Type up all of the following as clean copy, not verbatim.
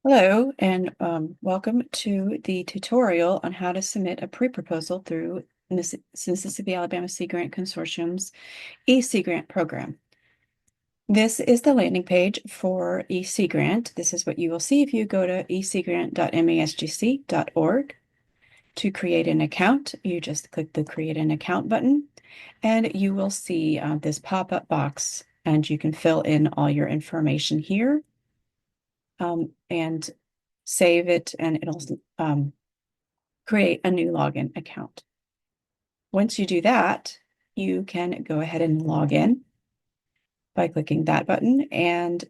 Hello, and welcome to the tutorial on how to submit a pre-proposal through Mississippi Alabama Sea Grant Consortium's eSeaGrant program. This is the landing page for eSeaGrant. This is what you will see if you go to eSeaGrant.masgc.org. To create an account, you just click the Create an Account button, and you will see this pop-up box, and you can fill in all your information here. And save it, and it'll create a new login account. Once you do that, you can go ahead and log in by clicking that button and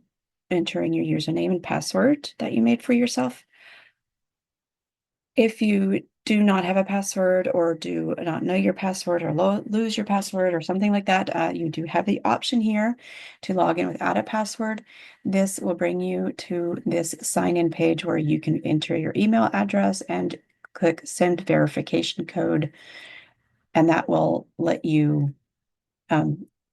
entering your username and password that you made for yourself. If you do not have a password or do not know your password or lose your password or something like that, you do have the option here to log in without a password. This will bring you to this sign-in page where you can enter your email address and click send verification code, and that will let you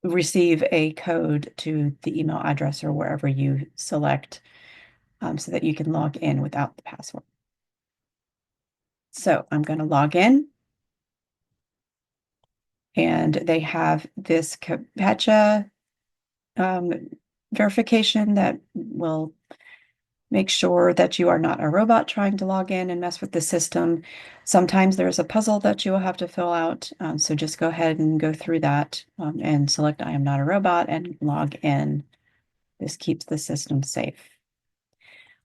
receive a code to the email address or wherever you select, so that you can log in without the password. So I'm going to log in, and they have this CAPTCHA verification that will make sure that you are not a robot trying to log in and mess with the system. Sometimes there's a puzzle that you will have to fill out, so just go ahead and go through that and select I am not a robot and log in. This keeps the system safe.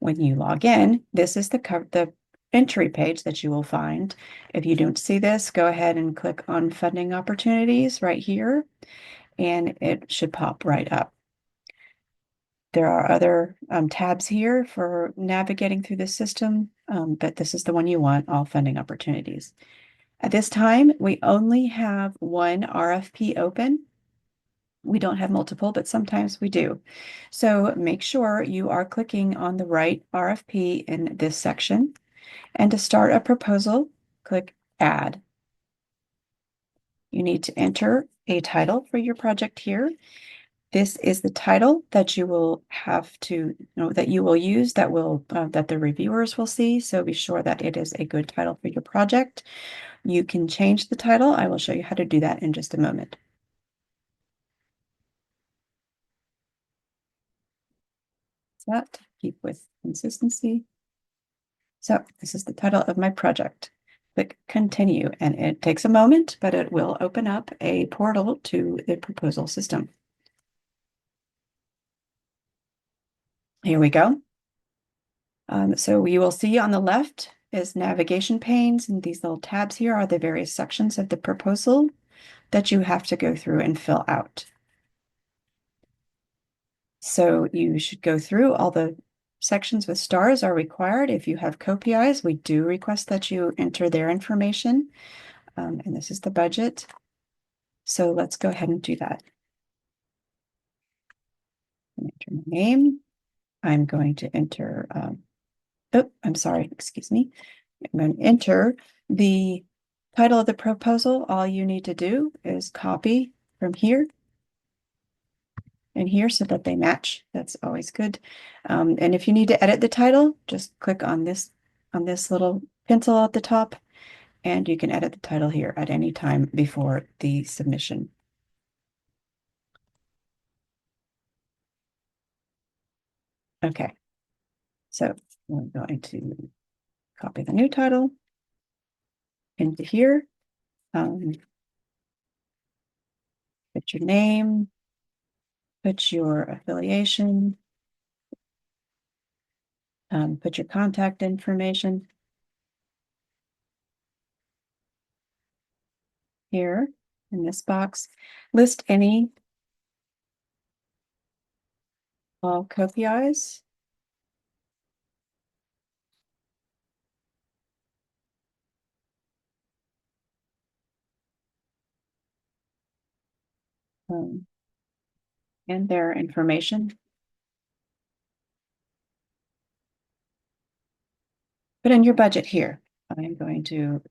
When you log in, this is the entry page that you will find. If you don't see this, go ahead and click on funding opportunities right here, and it should pop right up. There are other tabs here for navigating through the system, but this is the one you want, all funding opportunities. At this time, we only have one RFP open. We don't have multiple, but sometimes we do. So make sure you are clicking on the right RFP in this section. And to start a proposal, click Add. You need to enter a title for your project here. This is the title that you will have to that you will use, that the reviewers will see. So be sure that it is a good title for your project. You can change the title. I will show you how to do that in just a moment. That keep with consistency. So this is the title of my project. Click continue, and it takes a moment, but it will open up a portal to the proposal system. Here we go. So you will see on the left is navigation panes, and these little tabs here are the various sections of the proposal that you have to go through and fill out. So you should go through all the sections with stars are required. If you have co-PIs, we do request that you enter their information. And this is the budget. So let's go ahead and do that. Enter my name. I'm going to enter, I'm sorry, excuse me. I'm going to enter the title of the proposal. All you need to do is copy from here and here so that they match. That's always good. And if you need to edit the title, just click on this little pencil at the top, and you can edit the title here at any time before the submission. Okay, so we're going to copy the new title into here. Put your name, put your affiliation, put your contact information here in this box. List any all co-PIs. And their information. Put in your budget here. I'm going to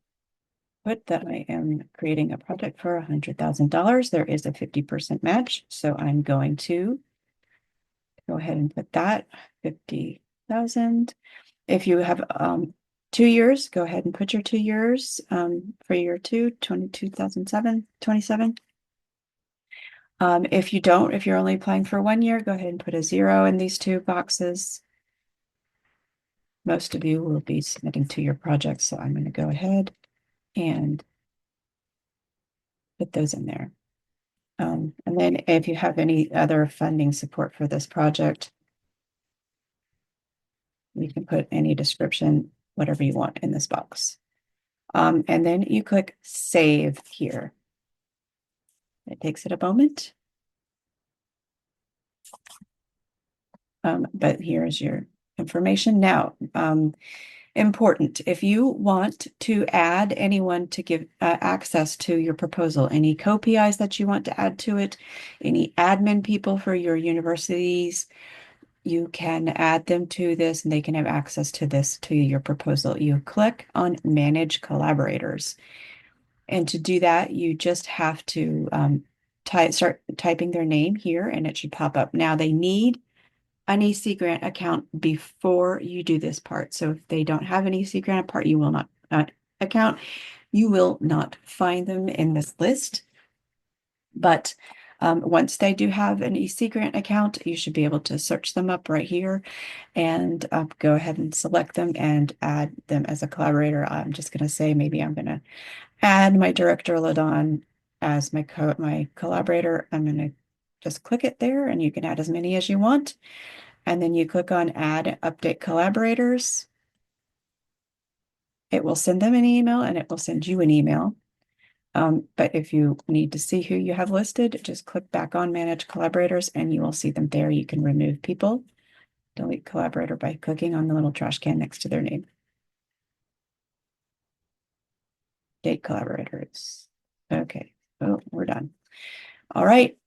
put that I am creating a project for $100,000. There is a 50% match, so I'm going to go ahead and put that 50 thousand. If you have 2 years, go ahead and put your 2 years for year 27. If you don't, if you're only applying for 1 year, go ahead and put a 0 in these two boxes. Most of you will be submitting 2-year projects, so I'm going to go ahead and put those in there. And then if you have any other funding support for this project, you can put any description, whatever you want in this box. And then you click Save here. It takes it a moment. But here's your information. Now, important, if you want to add anyone to give access to your proposal, any co-PIs that you want to add to it, any admin people for your universities, you can add them to this and they can have access to this, to your proposal. You click on Manage Collaborators. And to do that, you just have to start typing their name here and it should pop up. Now they need an eSeaGrant account before you do this part. So if they don't have an eSeaGrant part, you will not account. You will not find them in this list. But once they do have an eSeaGrant account, you should be able to search them up right here and go ahead and select them and add them as a collaborator. I'm just going to say maybe I'm going to add my director Ladon as my collaborator. I'm going to just click it there and you can add as many as you want. And then you click on Add Update Collaborators. It will send them an email and it will send you an email. But if you need to see who you have listed, just click back on Manage Collaborators and you will see them there. You can remove people, delete collaborator by clicking on the little trash can next to their name. Date collaborators. Okay, oh, we're done. All right.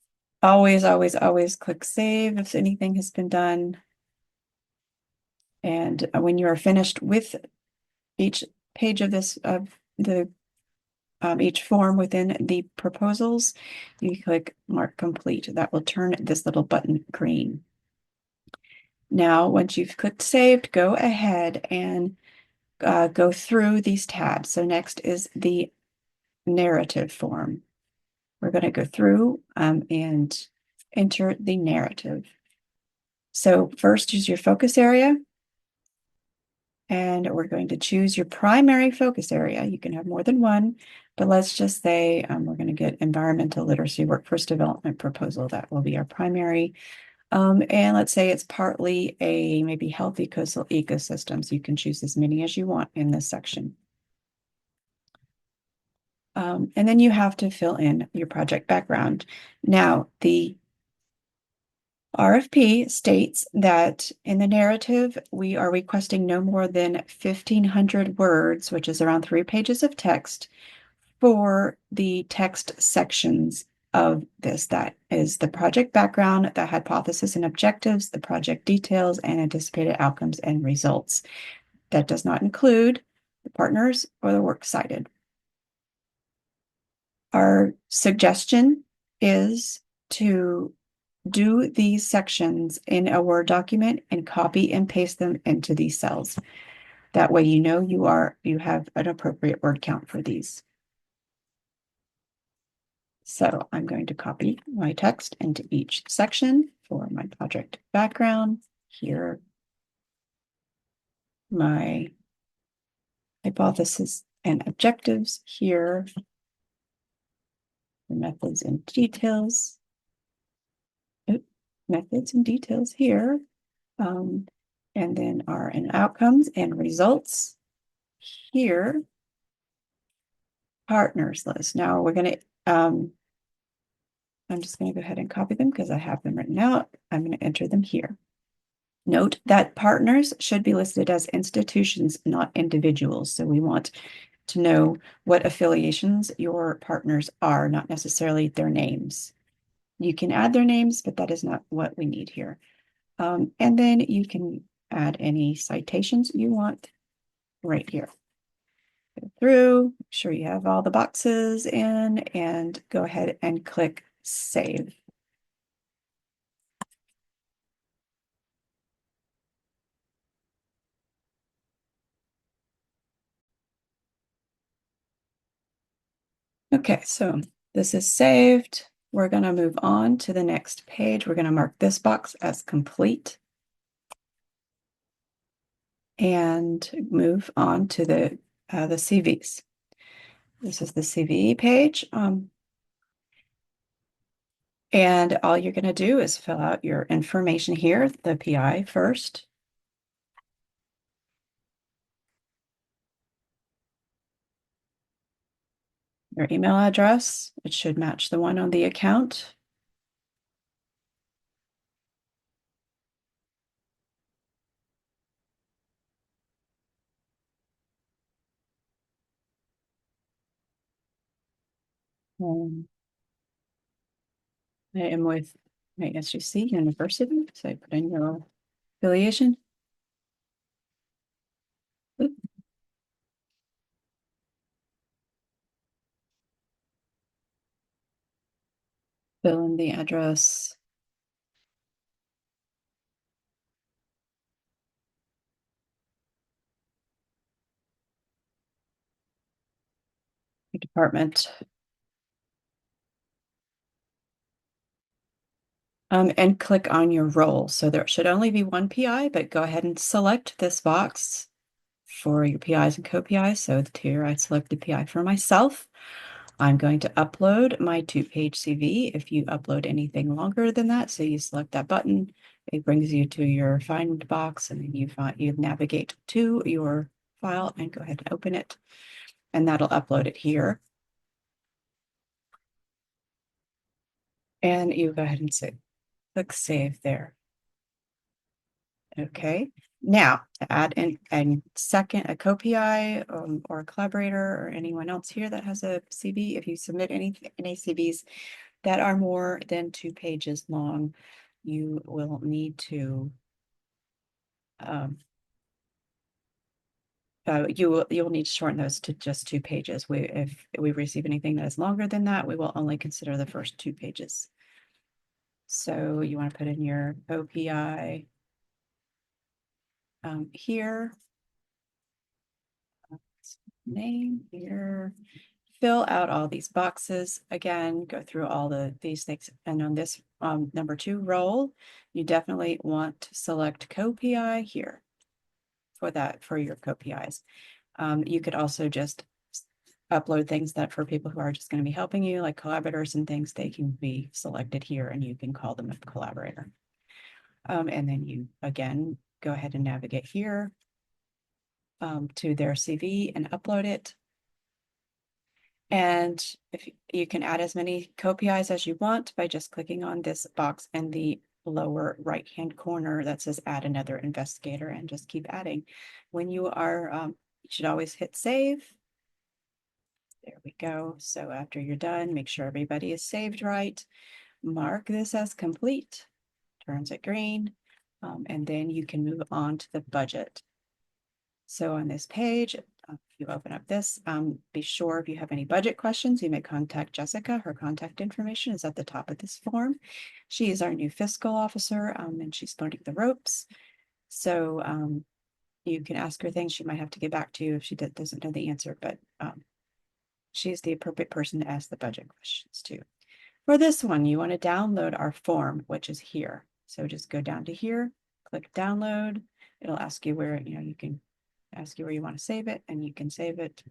Always, always, always click Save if anything has been done. And when you are finished with each page of this, each form within the proposals, you click Mark Complete. That will turn this little button green. Now, once you've clicked Saved, go ahead and go through these tabs. So next is the narrative form. We're going to go through and enter the narrative. So first is your focus area. And we're going to choose your primary focus area. You can have more than one, but let's just say we're going to get environmental literacy workforce development proposal. That will be our primary. And let's say it's partly a maybe healthy coastal ecosystems. You can choose as many as you want in this section. And then you have to fill in your project background. Now, the RFP states that in the narrative, we are requesting no more than 1,500 words, which is around 3 pages of text for the text sections of this. That is the project background, the hypothesis and objectives, the project details, and anticipated outcomes and results. That does not include the partners or the works cited. Our suggestion is to do these sections in a Word document and copy and paste them into these cells. That way you know you have an appropriate word count for these. So I'm going to copy my text into each section for my project background. Here, my hypothesis and objectives. Here, the methods and details. Methods and details here. And then our outcomes and results here. Partners list. Now we're going to, I'm just going to go ahead and copy them because I have them written out. I'm going to enter them here. Note that partners should be listed as institutions, not individuals. So we want to know what affiliations your partners are, not necessarily their names. You can add their names, but that is not what we need here. And then you can add any citations you want right here. Go through, make sure you have all the boxes in, and go ahead and click Save. Okay, so this is saved. We're going to move on to the next page. We're going to mark this box as complete and move on to the CVs. This is the CVE page. And all you're going to do is fill out your information here, the PI first. Your email address, it should match the one on the account. I am with MASGC University, so I put in your affiliation. Oop, fill in the address. Your department. And click on your role. So there should only be one PI, but go ahead and select this box for your PIs and co-PIs. So here I select the PI for myself. I'm going to upload my 2-page CV. If you upload anything longer than that, so you select that button, it brings you to your find box, and then you navigate to your file and go ahead and open it, and that'll upload it here. And you go ahead and click save there. Okay. Now, to add in a second, a co-PI or a collaborator or anyone else here that has a CV, if you submit any CVs that are more than 2 pages long, you will need to you'll need to shorten those to just 2 pages. If we receive anything that is longer than that, we will only consider the first 2 pages. So you want to put in your OPI here, name here, fill out all these boxes again, go through all these things. And on this number 2 role, you definitely want to select co-PI here for your co-PIs. You could also just upload things that for people who are just going to be helping you, like collaborators and things, they can be selected here and you can call them a collaborator. And then you, again, go ahead and navigate here to their CV and upload it. And if you can add as many co-PIs as you want by just clicking on this box in the lower right-hand corner that says add another investigator and just keep adding. When you are, you should always hit save. There we go. So after you're done, make sure everybody is saved right. Mark this as complete, turns it green, and then you can move on to the budget. So on this page, if you open up this, be sure if you have any budget questions, you may contact Jessica. Her contact information is at the top of this form. She is our new fiscal officer, and she's learning the ropes. So you can ask her things. She might have to get back to you if she doesn't know the answer, but she's the appropriate person to ask the budget questions to. For this one, you want to download our form, which is here. So just go down to here, click download. It'll ask you where, you can ask you where you want to save it, and you can save it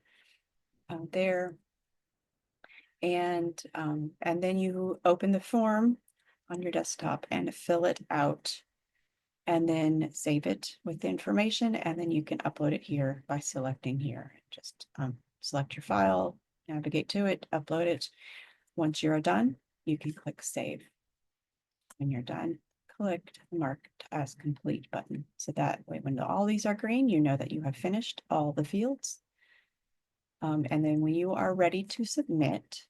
there. And then you open the form on your desktop and fill it out, and then save it with the information, and then you can upload it here by selecting here. Just select your file, navigate to it, upload it. Once you're done, you can click save. When you're done, click the marked as complete button. So that way, when all these are green, you know that you have finished all the fields. And then when you are ready to submit,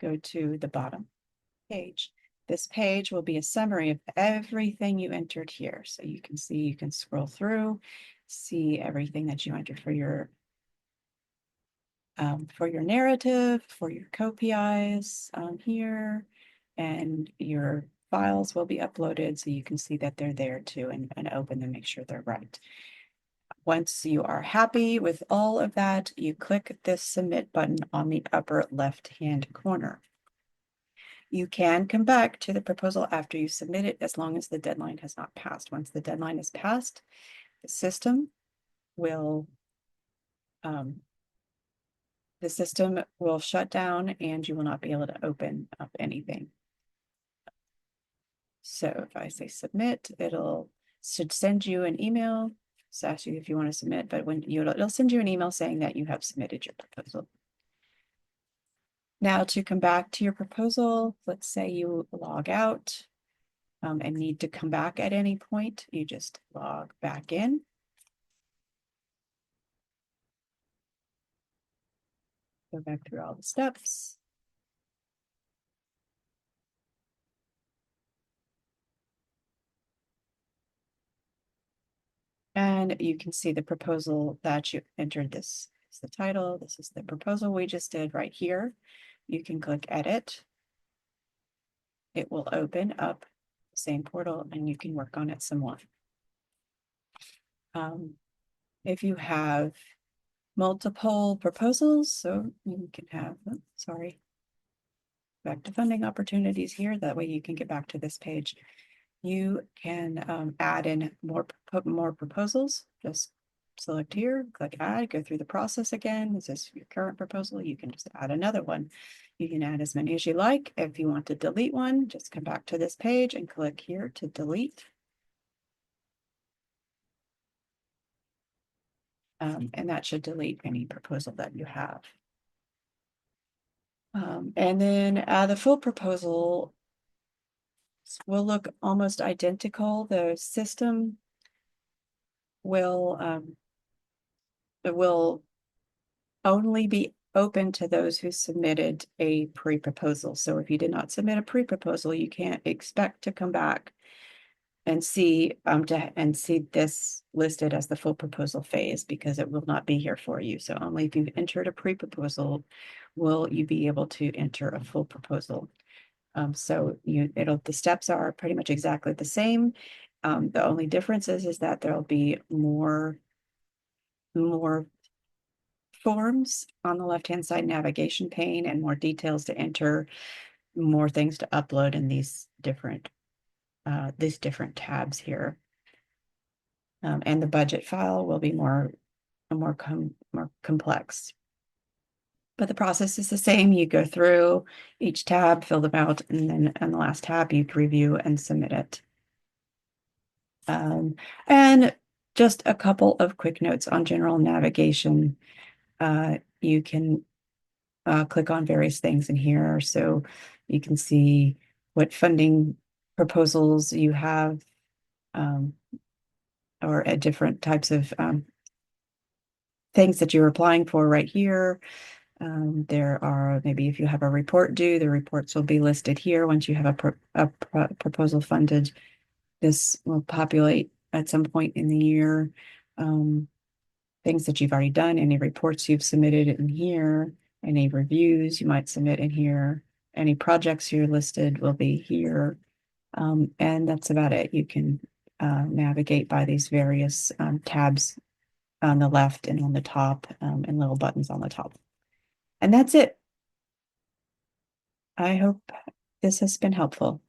go to the bottom page. This page will be a summary of everything you entered here. So you can see, you can scroll through, see everything that you entered for your narrative, for your co-PIs here, and your files will be uploaded so you can see that they're there too, and open them, make sure they're right. Once you are happy with all of that, you click this submit button on the upper left-hand corner. You can come back to the proposal after you submit it as long as the deadline has not passed. Once the deadline is passed, the system will shut down and you will not be able to open up anything. So if I say submit, should send you an email. Just ask you if you want to submit, but it'll send you an email saying that you have submitted your proposal. Now to come back to your proposal, let's say you log out and need to come back at any point, you just log back in. Go back through all the steps. And you can see the proposal that you entered. This is the title. This is the proposal we just did right here. You can click edit. It will open up the same portal and you can work on it some more. If you have multiple proposals, so you can have, back to funding opportunities here. That way you can get back to this page. You can add in more proposals. Just select here, click add, go through the process again. Is this your current proposal? You can just add another one. You can add as many as you like. If you want to delete one, just come back to this page and click here to delete. And that should delete any proposal that you have. And then the full proposal will look almost identical. The system will only be open to those who submitted a pre-proposal. So if you did not submit a pre-proposal, you can't expect to come back and see this listed as the full proposal phase because it will not be here for you. So only if you've entered a pre-proposal will you be able to enter a full proposal. So the steps are pretty much exactly the same. The only difference is that there'll be more forms on the left-hand side navigation pane and more details to enter, more things to upload in these different tabs here. And the budget file will be more complex. But the process is the same. You go through each tab, fill them out, and then on the last tab, you review and submit it. And just a couple of quick notes on general navigation. You can click on various things in here. So you can see what funding proposals you have or at different types of things that you're applying for right here. There are maybe if you have a report due, the reports will be listed here. Once you have a proposal funded, this will populate at some point in the year. Things that you've already done, any reports you've submitted in here, any reviews you might submit in here, any projects you're listed will be here. And that's about it. You can navigate by these various tabs on the left and on the top and little buttons on the top. And that's it. I hope this has been helpful.